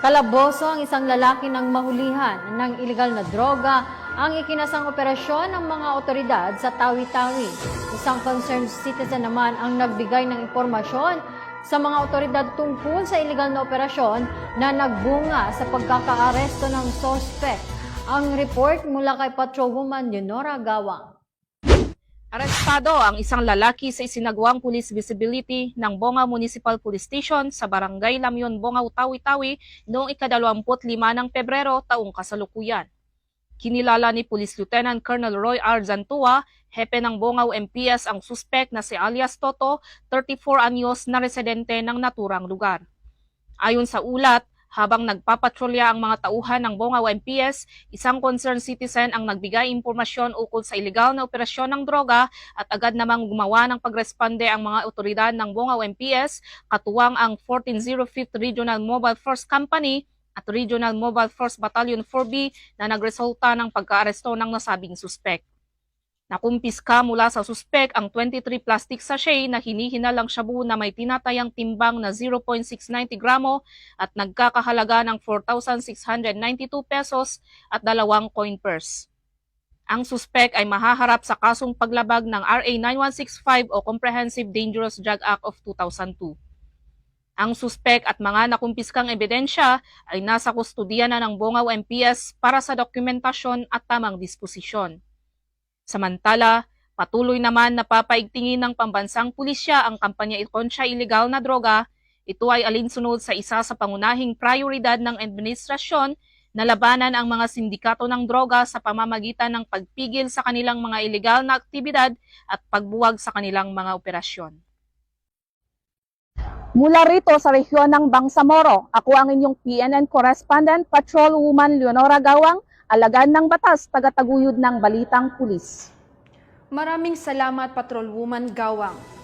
Kalaboso ang isang lalaki ng mahulihan ng ilegal na droga ang ikinasang operasyon ng mga otoridad sa Tawi-Tawi. Isang concerned citizen naman ang nagbigay ng impormasyon sa mga otoridad tungkol sa ilegal na operasyon na nagbunga sa pagkakaaresto ng sospek. Ang report mula kay Patrolwoman Leonora Gawang. Arestado ang isang lalaki sa isinagawang police visibility ng Bongao Municipal Police Station sa Barangay Lamyon, Bongao, Tawi-Tawi noong ika-25 ng Pebrero taong kasalukuyan. Kinilala ni Police Lieutenant Colonel Roy R. Zantua, hepe ng Bongao MPS ang suspek na si alias Toto, 34 anyos na residente ng naturang lugar. Ayon sa ulat, habang nagpapatrolya ang mga tauhan ng Bongao MPS, isang concerned citizen ang nagbigay impormasyon ukol sa ilegal na operasyon ng droga at agad namang gumawa ng pagresponde ang mga otoridad ng Bongao MPS, katuwang ang 1405th Regional Mobile Force Company at Regional Mobile Force Battalion 4B na nagresulta ng pagkaaresto ng nasabing suspek. Nakumpiska mula sa suspek ang 23 plastic sachet na hinihinalang shabu na may tinatayang timbang na 0.690 gramo at nagkakahalaga ng 4,692 pesos at 2 coin purse. Ang suspek ay mahaharap sa kasong paglabag ng RA 9165 o Comprehensive Dangerous Drug Act of 2002. Ang suspek at mga nakumpiskang ebidensya ay nasa kustudiya na ng Bongao MPS para sa dokumentasyon at tamang disposisyon. Samantala, patuloy naman na papaigtingin ng pambansang pulisya ang kampanya kontra ilegal na droga. Ito ay alinsunod sa isa sa pangunahing prioridad ng administrasyon na labanan ang mga sindikato ng droga sa pamamagitan ng pagpigil sa kanilang mga ilegal na aktibidad at pagbuwag sa kanilang mga operasyon. Mula rito sa rehiyon ng Bangsamoro, ako ang inyong PNN correspondent, Patrolwoman Leonora Gawang, alagad ng batas, tagataguyod ng Balitang Pulis. Maraming salamat, Patrolwoman Gawang.